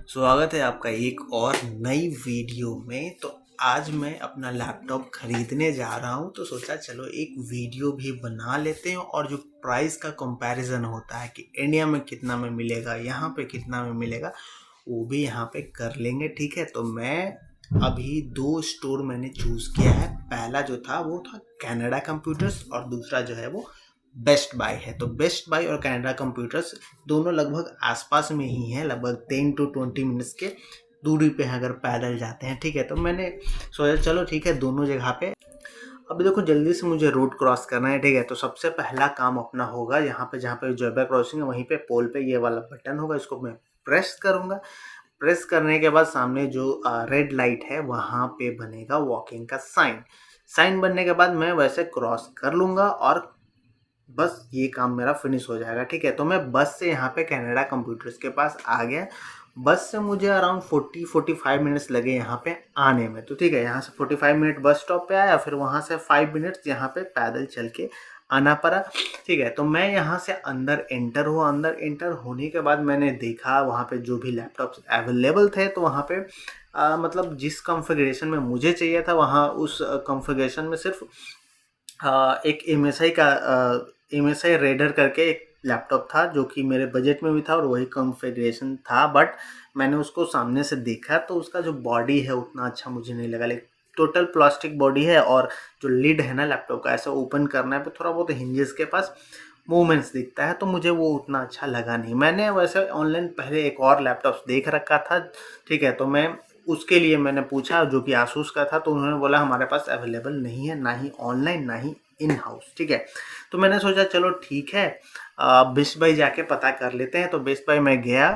स्वागत है आपका एक और नई वीडियो में। तो आज मैं अपना लैपटॉप खरीदने जा रहा हूं, तो सोचा चलो एक वीडियो भी बना लेते हैं और जो प्राइस का कंपैरिजन होता है कि इंडिया में कितना में मिलेगा, यहाँ पे कितना में मिलेगा, वो भी यहाँ पे कर लेंगे। ठीक है, तो मैं अभी दो स्टोर मैंने चूज़ किया है। पहला जो था वो था कनाडा कंप्यूटर्स और दूसरा जो है वो बेस्ट बाय है। तो बेस्ट बाय और कनाडा कंप्यूटर्स दोनों लगभग आसपास में ही हैं, लगभग 10 to 20 मिनट्स के दूरी पे हैं अगर पैदल जाते हैं। ठीक है, तो मैंने सोचा चलो ठीक है दोनों जगह पे। अभी देखो जल्दी से मुझे रोड क्रॉस करना है। ठीक है, तो सबसे पहला काम अपना होगा यहाँ पे, जहाँ पे जेब्रा क्रॉसिंग है वहीं पे पोल पे ये वाला बटन होगा, इसको मैं प्रेस करूँगा। प्रेस करने के बाद सामने जो रेड लाइट है वहाँ पे बनेगा वॉकिंग का साइन। साइन बनने के बाद मैं वैसे क्रॉस कर लूँगा और बस ये काम मेरा फिनिश हो जाएगा। ठीक है, तो मैं बस से यहाँ पे कनाडा कंप्यूटर्स के पास आ गया। बस से मुझे अराउंड 40-45 मिनट्स लगे यहाँ पे आने में। तो ठीक है, यहाँ से 45 मिनट बस स्टॉप पे आया, फिर वहाँ से 5 मिनट्स यहाँ पे पैदल चल के आना पड़ा। ठीक है, तो मैं यहाँ से अंदर एंटर हुआ। अंदर एंटर होने के बाद मैंने देखा वहाँ पे जो भी लैपटॉप्स अवेलेबल थे, तो वहाँ पे मतलब जिस कॉन्फ़िगरेशन में मुझे चाहिए था वहाँ उस कॉन्फ़िगरेशन में सिर्फ एक MSI रेडर करके एक लैपटॉप था जो कि मेरे बजट में भी था और वही कॉन्फ़िगरेशन था। बट मैंने उसको सामने से देखा तो उसका जो बॉडी है उतना अच्छा मुझे नहीं लगा। लेकिन टोटल प्लास्टिक बॉडी है और जो लिड है ना लैपटॉप का, ऐसा ओपन करना है तो थोड़ा बहुत हिंजेस के पास मूवमेंट्स दिखता है, तो मुझे वो उतना अच्छा लगा नहीं। मैंने वैसे ऑनलाइन पहले एक और लैपटॉप देख रखा था। ठीक है, तो मैं उसके लिए मैंने पूछा जो कि आसूस का था, तो उन्होंने बोला हमारे पास अवेलेबल नहीं है, ना ही ऑनलाइन ना ही इन हाउस। ठीक है, तो मैंने सोचा चलो ठीक है बेस्ट बाय जाके पता कर लेते हैं। तो बेस्ट बाय मैं गया,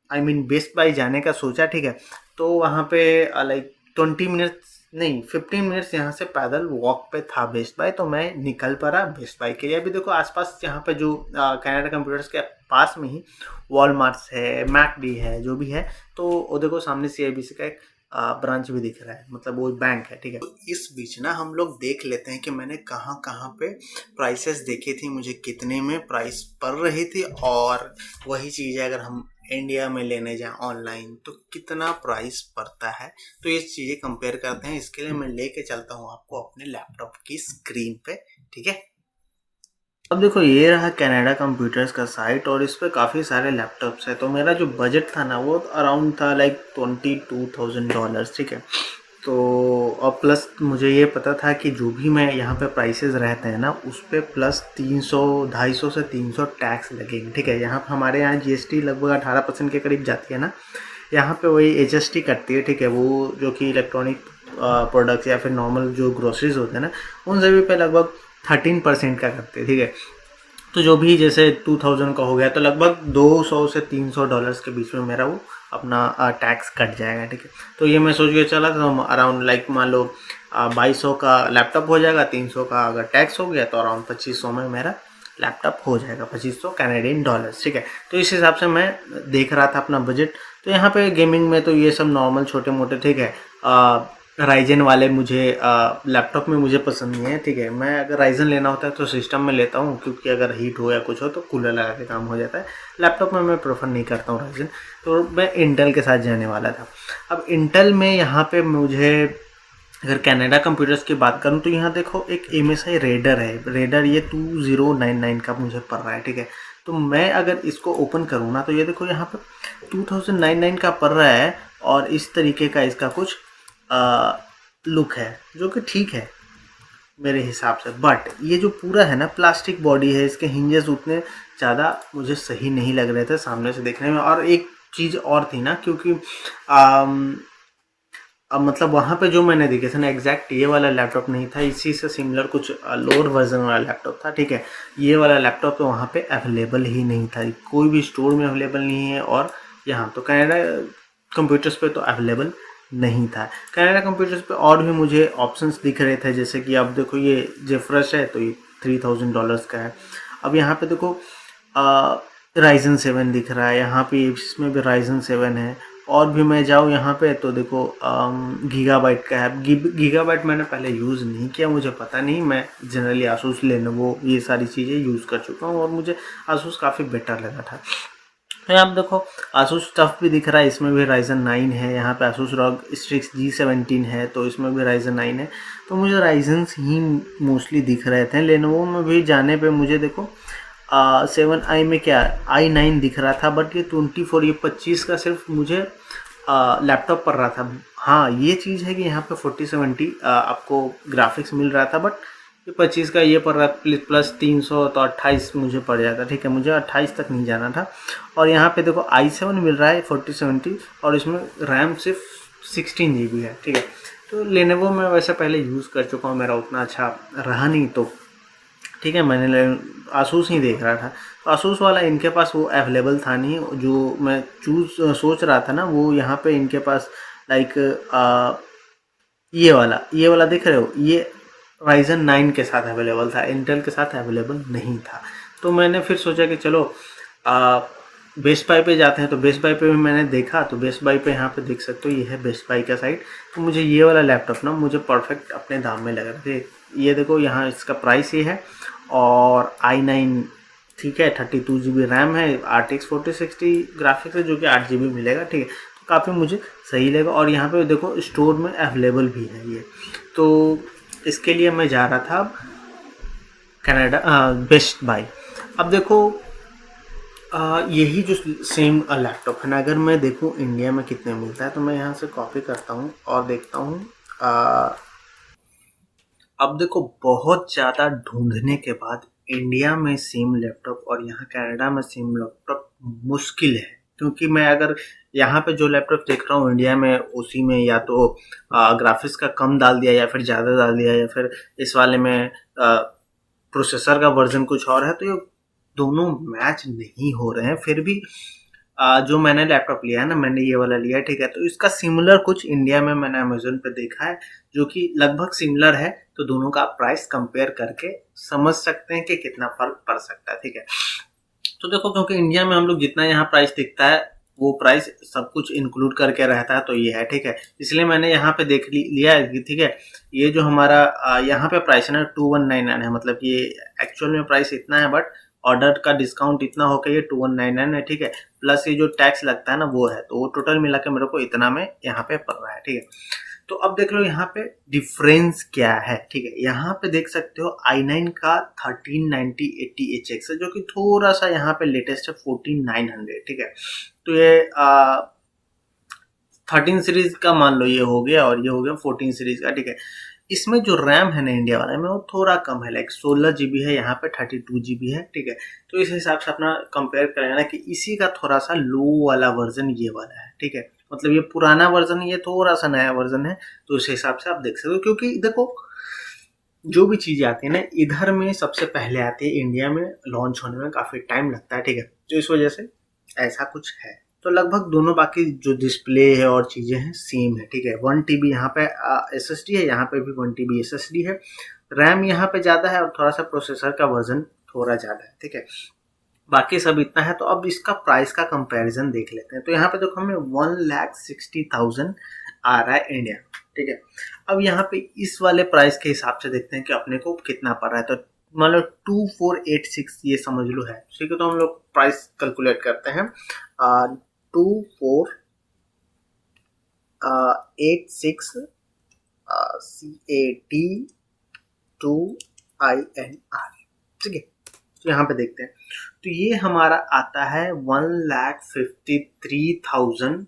बेस्ट बाय जाने का सोचा। ठीक है, तो वहाँ पे लाइक 20 मिनट्स नहीं 15 मिनट्स यहाँ से पैदल वॉक पे था बेस्ट बाय। तो मैं निकल पड़ा बेस्ट बाय के लिए। अभी देखो आसपास यहाँ पे जो कनाडा कंप्यूटर्स के पास में ही वॉलमार्ट्स है, मैकडी है, जो भी है, तो वो देखो सामने CIBC का एक ब्रांच भी दिख रहा है, मतलब वो बैंक है। ठीक है, तो इस बीच ना हम लोग देख लेते हैं कि मैंने कहाँ कहाँ पे प्राइसेस देखी थी, मुझे कितने में प्राइस पड़ रही थी, और वही चीज़ है अगर हम इंडिया में लेने जाएं ऑनलाइन तो कितना प्राइस पड़ता है। तो ये चीज़ें कंपेयर करते हैं। इसके लिए मैं लेके चलता हूँ आपको अपने लैपटॉप की स्क्रीन पे। ठीक है, अब देखो ये रहा कनाडा कंप्यूटर्स का साइट और इस पे काफ़ी सारे लैपटॉप्स है। तो मेरा जो बजट था ना वो अराउंड था लाइक $22,000। ठीक है, तो और प्लस मुझे ये पता था कि जो भी मैं यहाँ पे प्राइसेस रहते हैं ना उस पे प्लस 250 से 300 टैक्स लगेंगे। ठीक है, यहाँ हमारे यहाँ GST लगभग 18% के करीब जाती है ना, यहाँ पे वही HST कटती है। ठीक है, वो जो कि इलेक्ट्रॉनिक प्रोडक्ट्स या फिर नॉर्मल जो ग्रोसरीज होते हैं ना उन सभी पे लगभग 13% का करते हैं। ठीक है, तो जो भी जैसे 2000 का हो गया तो लगभग 200 से $300 के बीच में मेरा वो अपना टैक्स कट जाएगा। ठीक है, तो ये मैं सोच के चला था अराउंड लाइक मान लो 2200 का लैपटॉप हो जाएगा, 300 का अगर टैक्स हो गया तो अराउंड 2500 में मेरा लैपटॉप हो जाएगा, 2500 कैनेडियन डॉलर्स। ठीक है, तो इस हिसाब से मैं देख रहा था अपना बजट। तो यहाँ पे गेमिंग में तो ये सब नॉर्मल छोटे मोटे, ठीक है, राइजन वाले मुझे लैपटॉप में मुझे पसंद नहीं है। ठीक है, मैं अगर राइजन लेना होता है तो सिस्टम में लेता हूँ, क्योंकि अगर हीट हो या कुछ हो तो कूलर लगा के काम हो जाता है। लैपटॉप में मैं प्रेफर नहीं करता हूँ राइजन, तो मैं इंटेल के साथ जाने वाला था। अब इंटेल में यहाँ पे मुझे अगर कनाडा कंप्यूटर्स की बात करूँ तो यहाँ देखो एक MSI रेडर है। रेडर ये 2099 का मुझे पड़ रहा है। ठीक है, तो मैं अगर इसको ओपन करूँ ना तो ये देखो यहाँ पे 2099 का पड़ रहा है और इस तरीके का इसका कुछ लुक है जो कि ठीक है मेरे हिसाब से। बट ये जो पूरा है ना प्लास्टिक बॉडी है, इसके हिंजेस उतने ज़्यादा मुझे सही नहीं लग रहे थे सामने से देखने में। और एक चीज़ और थी ना, क्योंकि अब मतलब वहाँ पे जो मैंने देखे थे ना एग्जैक्ट ये वाला लैपटॉप नहीं था, इसी से सिमिलर कुछ लोअर वर्जन वाला लैपटॉप था। ठीक है, ये वाला लैपटॉप तो वहाँ पे अवेलेबल ही नहीं था, कोई भी स्टोर में अवेलेबल नहीं है, और यहाँ तो कनाडा कंप्यूटर्स पे तो अवेलेबल नहीं था। कनाडा कंप्यूटर्स पे और भी मुझे ऑप्शंस दिख रहे थे, जैसे कि अब देखो ये जेफ्रेश है तो ये $3000 का है। अब यहाँ पे देखो राइजन 7 दिख रहा है, यहाँ पे इसमें भी राइजन 7 है। और भी मैं जाऊँ यहाँ पे तो देखो गीगाबाइट का है। गीगाबाइट मैंने पहले यूज़ नहीं किया, मुझे पता नहीं, मैं जनरली आसूस लेनोवो ये सारी चीज़ें यूज़ कर चुका हूँ और मुझे आसूस काफ़ी बेटर लगा था। तो यहाँ पे देखो Asus टफ भी दिख रहा है, इसमें भी Ryzen 9 है। यहाँ पे Asus ROG Strix G17 है, तो इसमें भी Ryzen 9 है। तो मुझे Ryzen ही मोस्टली दिख रहे थे। Lenovo में भी जाने पे मुझे देखो 7i में क्या i9 दिख रहा था, बट ये 24 ये 25 का सिर्फ मुझे लैपटॉप पर रहा था। हाँ ये चीज़ है कि यहाँ पे 4070 आपको ग्राफिक्स मिल रहा था, बट ये 25 का ये पड़ रहा प्लस 300 तो 28 मुझे पड़ जाता। ठीक है, मुझे 28 तक नहीं जाना था। और यहाँ पे देखो i7 मिल रहा है 4070 और इसमें रैम सिर्फ 16 GB है। ठीक है, तो लेनोवो में वैसे पहले यूज़ कर चुका हूँ, मेरा उतना अच्छा रहा नहीं, तो ठीक है मैंने आसूस ही देख रहा था। तो आसूस वाला इनके पास वो अवेलेबल था नहीं, जो मैं सोच रहा था ना वो यहाँ पे इनके पास लाइक ये वाला देख रहे हो, ये Ryzen 9 के साथ अवेलेबल था, इंटेल के साथ अवेलेबल नहीं था। तो मैंने फिर सोचा कि चलो बेस्ट बाय पे जाते हैं। तो बेस्ट बाय पे भी मैंने देखा, तो बेस्ट बाय पे यहाँ पे देख सकते हो ये है बेस्ट बाय का साइट। तो मुझे ये वाला लैपटॉप ना मुझे परफेक्ट अपने दाम में लग रहा था। ये देखो यहाँ इसका प्राइस ये है और i9 ठीक है 32 GB रैम है, RTX 4060 ग्राफिक्स है जो कि 8 GB मिलेगा। ठीक है, तो काफ़ी मुझे सही लगा। और यहाँ पे देखो स्टोर में अवेलेबल भी है ये, तो इसके लिए मैं जा रहा था कनाडा बेस्ट बाय। अब देखो यही जो सेम लैपटॉप है ना, अगर मैं देखूँ इंडिया में कितने मिलता है, तो मैं यहाँ से कॉपी करता हूँ और देखता हूँ। अब देखो बहुत ज़्यादा ढूंढने के बाद इंडिया में सेम लैपटॉप और यहाँ कनाडा में सेम लैपटॉप मुश्किल है, क्योंकि मैं अगर यहाँ पे जो लैपटॉप देख रहा हूँ इंडिया में, उसी में या तो ग्राफिक्स का कम डाल दिया या फिर ज़्यादा डाल दिया, या फिर इस वाले में प्रोसेसर का वर्जन कुछ और है, तो ये दोनों मैच नहीं हो रहे हैं। फिर भी जो मैंने लैपटॉप लिया है ना, मैंने ये वाला लिया है। ठीक है, तो इसका सिमिलर कुछ इंडिया में मैंने अमेजोन पे देखा है जो कि लगभग सिमिलर है, तो दोनों का प्राइस कंपेयर करके समझ सकते हैं कि कितना फर्क पड़ सकता है। ठीक है, तो देखो क्योंकि इंडिया में हम लोग जितना यहाँ प्राइस दिखता है वो प्राइस सब कुछ इंक्लूड करके रहता है, तो ये है। ठीक है, इसलिए मैंने यहाँ पे देख लिया है। ठीक है, ये जो हमारा यहाँ पे प्राइस है ना 2199 है, मतलब ये एक्चुअल में प्राइस इतना है, बट ऑर्डर का डिस्काउंट इतना होकर ये 2199 है। ठीक है, प्लस ये जो टैक्स लगता है ना वो है, तो वो टोटल मिला के मेरे को इतना में यहाँ पे पड़ रहा है। ठीक है, तो अब देख लो यहाँ पे डिफरेंस क्या है। ठीक है, यहाँ पे देख सकते हो i9 का 1390/80HX है, जो कि थोड़ा सा यहाँ पे लेटेस्ट है 14900। ठीक है, तो ये 13 सीरीज का मान लो ये हो गया, और ये हो गया 14 सीरीज का। ठीक है, इसमें जो रैम है ना इंडिया वाले में वो थोड़ा कम है, लाइक 16 GB है, यहाँ पे 32 GB है। ठीक है, तो इस हिसाब से अपना कंपेयर करें ना कि इसी का थोड़ा सा लो वाला वर्जन ये वाला है। ठीक है, मतलब ये पुराना वर्जन है, ये थोड़ा सा नया वर्जन है, तो इस हिसाब से आप देख सकते हो। क्योंकि देखो जो भी चीज़ें आती है ना इधर में सबसे पहले आती है, इंडिया में लॉन्च होने में काफ़ी टाइम लगता है। ठीक है, तो इस वजह से ऐसा कुछ है। तो लगभग दोनों बाकी जो डिस्प्ले है और चीज़ें हैं सेम है। ठीक है, 1 TB यहाँ पे SSD है, यहाँ पे भी 1 TB SSD है। रैम यहाँ पे ज़्यादा है और थोड़ा सा प्रोसेसर का वजन थोड़ा ज़्यादा है। ठीक है, बाकी सब इतना है। तो अब इसका प्राइस का कंपैरिजन देख लेते हैं। तो यहाँ पे देखो हमें 1,60,000 आ रहा है इंडिया। ठीक है, अब यहाँ पे इस वाले प्राइस के हिसाब से देखते हैं कि अपने को कितना पड़ रहा है। तो मान लो 2486 ये समझ लो है। ठीक है, तो हम लोग प्राइस कैलकुलेट करते हैं। 2486 CAD2INR। ठीक है, तो यहाँ पे देखते हैं, तो ये हमारा आता है 1,53,000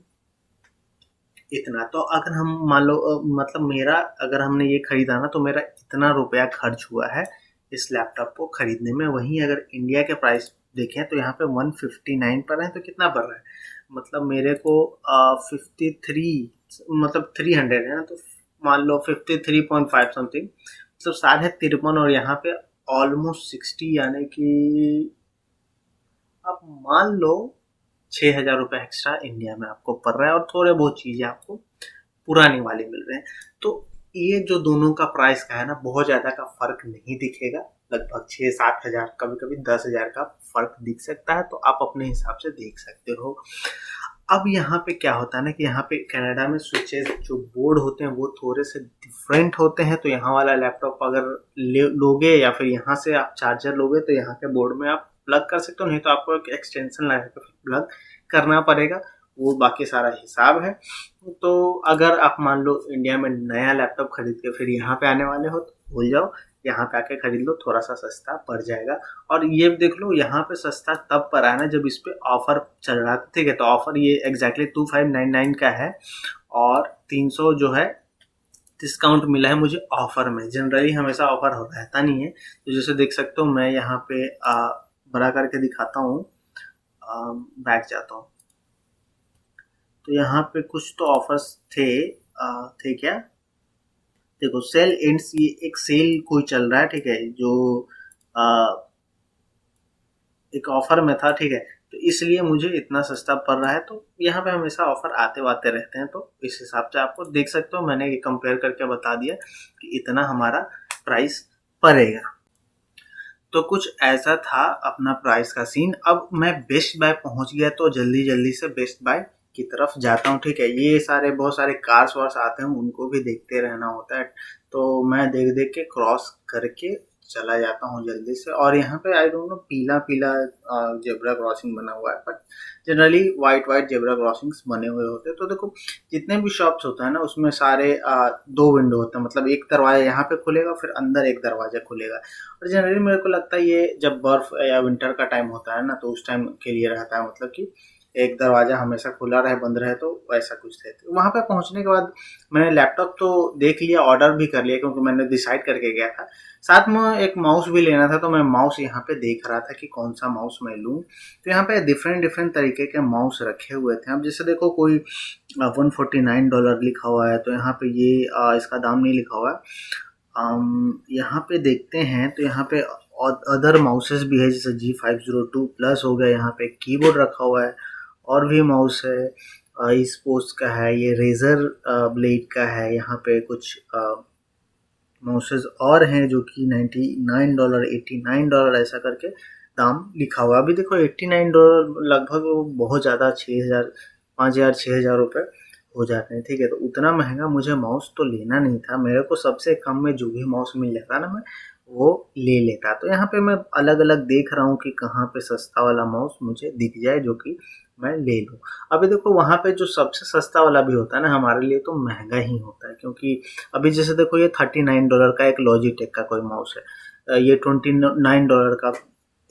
इतना। तो अगर हम मान लो मतलब मेरा अगर हमने ये खरीदा ना, तो मेरा इतना रुपया खर्च हुआ है इस लैपटॉप को खरीदने में। वहीं अगर इंडिया के प्राइस देखें तो यहाँ पे 159 पर है, तो कितना पड़ रहा है, मतलब मेरे को 53 मतलब 300 है ना, तो मान लो 53.5 समथिंग, मतलब 53.5, और यहाँ पे ऑलमोस्ट 60, यानी कि आप मान लो 6,000 रुपये एक्स्ट्रा इंडिया में आपको पड़ रहा है, और थोड़े बहुत चीज़ें आपको पुरानी वाली मिल रहे हैं। तो ये जो दोनों का प्राइस का है ना, बहुत ज़्यादा का फर्क नहीं दिखेगा, लगभग 6-7 हज़ार, कभी कभी 10,000 का फर्क दिख सकता है। तो आप अपने हिसाब से देख सकते हो। अब यहाँ पे क्या होता है ना कि यहाँ पे कनाडा में स्विचेस जो बोर्ड होते हैं वो थोड़े से डिफरेंट होते हैं। तो यहाँ वाला लैपटॉप अगर लोगे या फिर यहाँ से आप चार्जर लोगे, तो यहाँ के बोर्ड में आप प्लग कर सकते हो, नहीं तो आपको एक एक्सटेंशन लगा के प्लग करना पड़ेगा, वो बाकी सारा हिसाब है। तो अगर आप मान लो इंडिया में नया लैपटॉप खरीद के फिर यहाँ पे आने वाले हो तो भूल जाओ, यहाँ पे आके खरीद लो, थोड़ा सा सस्ता पड़ जाएगा। और ये देख लो यहाँ पे सस्ता तब पड़ा ना जब इस पे ऑफर चल रहा था, ठीक है। तो ऑफर ये एग्जैक्टली 2599 का है और 300 जो है डिस्काउंट मिला है मुझे ऑफर में। जनरली हमेशा ऑफर रहता नहीं है। तो जैसे देख सकते हो मैं यहाँ पे बड़ा करके दिखाता हूँ, बैक जाता हूँ तो यहाँ पे कुछ तो ऑफर्स थे क्या, देखो सेल एंड्स, ये एक सेल कोई चल रहा है, ठीक है, जो एक ऑफर में था, ठीक है। तो इसलिए मुझे इतना सस्ता पड़ रहा है। तो यहाँ पे हमेशा ऑफर आते वाते रहते हैं, तो इस हिसाब से आपको देख सकते हो, मैंने ये कंपेयर करके बता दिया कि इतना हमारा प्राइस पड़ेगा। तो कुछ ऐसा था अपना प्राइस का सीन। अब मैं बेस्ट बाय पहुंच गया तो जल्दी जल्दी से बेस्ट बाय की तरफ जाता हूँ, ठीक है। ये सारे बहुत सारे कार्स वार्स आते हैं, उनको भी देखते रहना होता है, तो मैं देख देख के क्रॉस करके चला जाता हूँ जल्दी से। और यहाँ पे आई डोंट नो पीला पीला जेब्रा क्रॉसिंग बना हुआ है, but generally white white zebra crossings बने हुए होते हैं। तो देखो जितने भी शॉप्स होता है ना उसमें सारे दो विंडो होते हैं, मतलब एक दरवाजा यहाँ पे खुलेगा फिर अंदर एक दरवाजा खुलेगा। और जनरली मेरे को लगता है ये जब बर्फ या विंटर का टाइम होता है ना तो उस टाइम के लिए रहता है, मतलब कि एक दरवाजा हमेशा खुला रहे बंद रहे, तो वैसा कुछ थे। तो वहाँ पे पहुँचने के बाद मैंने लैपटॉप तो देख लिया, ऑर्डर भी कर लिया क्योंकि मैंने डिसाइड करके गया था। साथ में एक माउस भी लेना था, तो मैं माउस यहाँ पे देख रहा था कि कौन सा माउस मैं लूँ। तो यहाँ पे डिफरेंट डिफरेंट तरीके के माउस रखे हुए थे। अब जैसे देखो कोई $149 लिखा हुआ है, तो यहाँ पे ये इसका दाम नहीं लिखा हुआ है। यहाँ पे देखते हैं तो यहाँ पे अदर माउसेस भी है, जैसे G502 प्लस हो गया, यहाँ पे कीबोर्ड रखा हुआ है, और भी माउस है, स्पोर्ट्स का है, ये रेजर ब्लेड का है, यहाँ पे कुछ माउसेस और हैं जो कि $99 $89 ऐसा करके दाम लिखा हुआ है। अभी देखो $89 लगभग बहुत ज़्यादा 6,000 5,000 6,000 रुपये हो जाते हैं, ठीक है। तो उतना महंगा मुझे माउस तो लेना नहीं था, मेरे को सबसे कम में जो भी माउस मिल जाता ना मैं वो ले लेता। तो यहाँ पे मैं अलग अलग देख रहा हूँ कि कहाँ पे सस्ता वाला माउस मुझे दिख जाए जो कि मैं ले लूँ। अभी देखो वहाँ पे जो सबसे सस्ता वाला भी होता है ना हमारे लिए तो महंगा ही होता है, क्योंकि अभी जैसे देखो ये $39 का एक लॉजिटेक का कोई माउस है, ये $29 का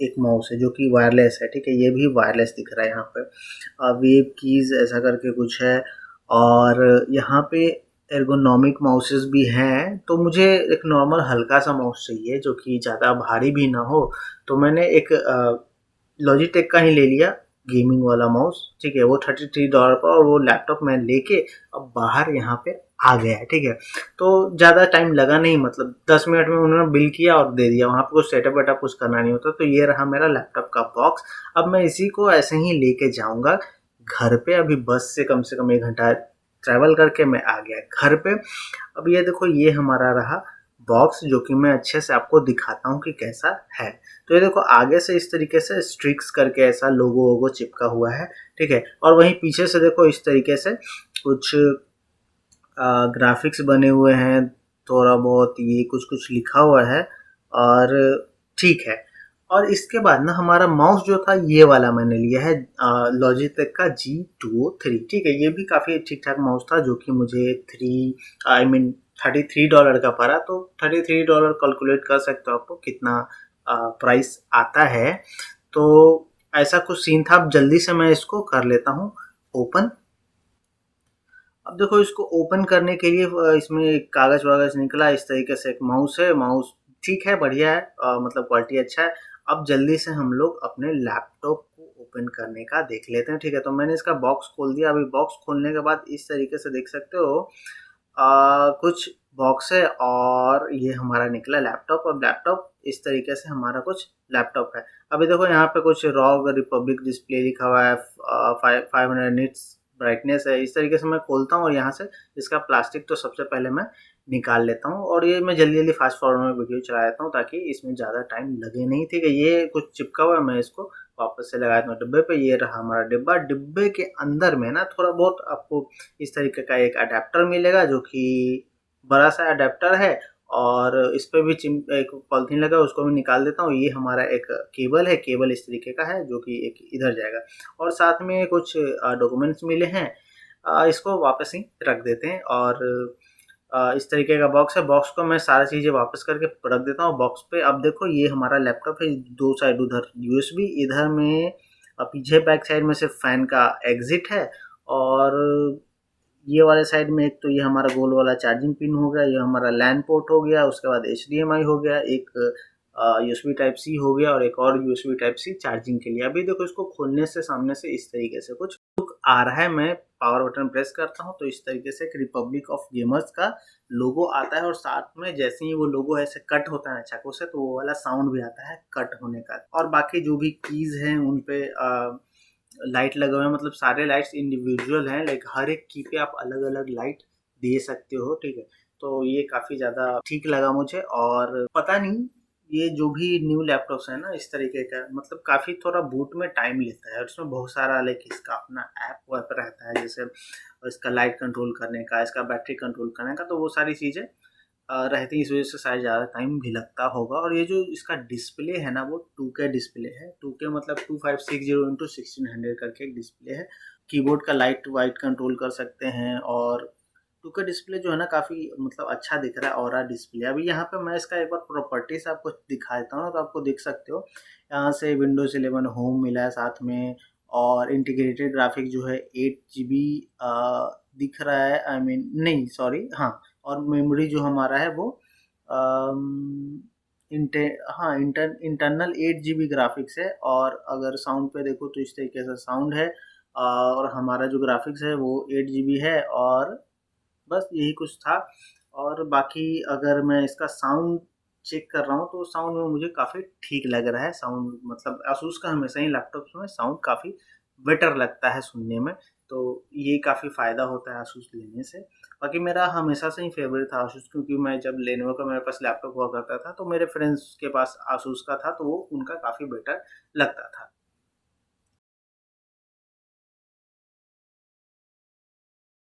एक माउस है जो कि वायरलेस है, ठीक है। ये भी वायरलेस दिख रहा है यहाँ पे, वेब कीज ऐसा करके कुछ है। और यहाँ पे एर्गोनॉमिक माउसेस भी हैं। तो मुझे एक नॉर्मल हल्का सा माउस चाहिए जो कि ज़्यादा भारी भी ना हो, तो मैंने एक लॉजिटेक का ही ले लिया गेमिंग वाला माउस, ठीक है। वो $33 पर, और वो लैपटॉप मैं लेके अब बाहर यहाँ पे आ गया है, ठीक है। तो ज़्यादा टाइम लगा नहीं, मतलब 10 मिनट में उन्होंने बिल किया और दे दिया, वहाँ पे कुछ सेटअप वेटअप कुछ करना नहीं होता। तो ये रहा मेरा लैपटॉप का बॉक्स। अब मैं इसी को ऐसे ही लेके जाऊँगा घर पे। अभी बस से कम 1 घंटा ट्रैवल करके मैं आ गया घर पे। अब ये देखो ये हमारा रहा बॉक्स जो कि मैं अच्छे से आपको दिखाता हूँ कि कैसा है। तो ये देखो आगे से इस तरीके से स्ट्रिक्स करके ऐसा लोगो वोगो चिपका हुआ है, ठीक है। और वहीं पीछे से देखो इस तरीके से कुछ ग्राफिक्स बने हुए हैं, थोड़ा बहुत ये कुछ कुछ लिखा हुआ है, और ठीक है। और इसके बाद ना हमारा माउस जो था ये वाला मैंने लिया है लॉजिटेक का G203, ठीक है। ये भी काफ़ी ठीक ठाक माउस था जो कि मुझे $33 का पड़ा। तो $33 कैलकुलेट कर सकते हो आपको कितना प्राइस आता है। तो ऐसा कुछ सीन था। अब जल्दी से मैं इसको कर लेता हूँ ओपन। अब देखो इसको ओपन करने के लिए इसमें कागज वागज निकला, इस तरीके से एक माउस है। माउस ठीक है, बढ़िया है, मतलब क्वालिटी अच्छा है। अब जल्दी से हम लोग अपने लैपटॉप को ओपन करने का देख लेते हैं, ठीक है। तो मैंने इसका बॉक्स खोल दिया। अभी बॉक्स खोलने के बाद इस तरीके से देख सकते हो कुछ बॉक्स है, और ये हमारा निकला लैपटॉप। और लैपटॉप इस तरीके से हमारा कुछ लैपटॉप है। अभी देखो यहाँ पे कुछ रॉग रिपब्लिक डिस्प्ले लिखा हुआ है, 500 निट्स ब्राइटनेस है। इस तरीके से मैं खोलता हूँ और यहाँ से इसका प्लास्टिक तो सबसे पहले मैं निकाल लेता हूँ, और ये मैं जल्दी जल्दी फास्ट फॉरवर्ड में वीडियो चला देता हूँ ताकि इसमें ज़्यादा टाइम लगे नहीं, ठीक है। ये कुछ चिपका हुआ है, मैं इसको वापस से लगा देता हूँ डिब्बे पे। ये रहा हमारा डिब्बा। डिब्बे के अंदर में ना थोड़ा बहुत आपको इस तरीके का एक अडेप्टर मिलेगा जो कि बड़ा सा अडेप्टर है, और इस पे भी एक पॉलिथीन लगा है, उसको भी निकाल देता हूँ। ये हमारा एक केबल है, केबल इस तरीके का है जो कि एक इधर जाएगा, और साथ में कुछ डॉक्यूमेंट्स मिले हैं, इसको वापस ही रख देते हैं। और इस तरीके का बॉक्स है, बॉक्स को मैं सारी चीज़ें वापस करके रख देता हूँ बॉक्स पे। अब देखो ये हमारा लैपटॉप है, दो साइड उधर यूएसबी, इधर में पीछे बैक साइड में सिर्फ फैन का एग्जिट है, और ये वाले साइड में एक तो ये हमारा गोल वाला चार्जिंग पिन हो गया, ये हमारा लैन पोर्ट हो गया, उसके बाद HDMI हो गया, एक यूएसबी टाइप सी हो गया, और एक और यूएसबी टाइप सी चार्जिंग के लिए। अभी देखो इसको खोलने से सामने से इस तरीके से कुछ लुक आ रहा है। मैं पावर बटन प्रेस करता हूँ तो इस तरीके से एक रिपब्लिक ऑफ गेमर्स का लोगो आता है, और साथ में जैसे ही वो लोगो ऐसे कट होता है चाकू से, तो वो वाला साउंड भी आता है कट होने का। और बाकी जो भी कीज हैं उन पे लाइट लगे हुए हैं, मतलब सारे लाइट्स इंडिविजुअल हैं, लाइक हर एक की पे आप अलग अलग लाइट दे सकते हो, ठीक है। तो ये काफ़ी ज़्यादा ठीक लगा मुझे। और पता नहीं ये जो भी न्यू लैपटॉप्स है ना इस तरीके का, मतलब काफ़ी थोड़ा बूट में टाइम लेता है, और इसमें बहुत सारा लाइक इसका अपना ऐप वैप रहता है, जैसे इसका लाइट कंट्रोल करने का, इसका बैटरी कंट्रोल करने का, तो वो सारी चीज़ें रहती हैं, इस वजह से शायद ज़्यादा टाइम भी लगता होगा। और ये जो इसका डिस्प्ले है ना वो 2K डिस्प्ले है, 2K मतलब 2560x1600 करके एक डिस्प्ले है। कीबोर्ड का लाइट वाइट कंट्रोल कर सकते हैं, और 2K डिस्प्ले जो है ना काफ़ी मतलब अच्छा दिख रहा है, ऑरा डिस्प्ले। अभी यहाँ पे मैं इसका एक बार प्रॉपर्टीज आपको दिखा देता हूँ ना, तो आपको दिख सकते हो यहाँ से विंडोज 11 होम मिला है साथ में, और इंटीग्रेटेड ग्राफिक जो है 8 GB दिख रहा है, आई मीन नहीं सॉरी, हाँ। और मेमोरी जो हमारा है वो अम, इंटे हाँ इंटरनल 8 GB ग्राफिक्स है। और अगर साउंड पे देखो तो इस तरीके से साउंड है, और हमारा जो ग्राफिक्स है वो 8 GB है, और बस यही कुछ था। और बाकी अगर मैं इसका साउंड चेक कर रहा हूँ तो साउंड में मुझे काफ़ी ठीक लग रहा है। साउंड मतलब asus का हमेशा ही लैपटॉप्स में साउंड काफ़ी बेटर लगता है सुनने में, तो ये काफ़ी फ़ायदा होता है asus लेने से। बाकी मेरा हमेशा से ही फेवरेट था asus, क्योंकि मैं जब लेनोवो का मेरे पास लैपटॉप हुआ करता था तो मेरे फ्रेंड्स के पास asus का था, तो वो उनका काफ़ी बेटर लगता था।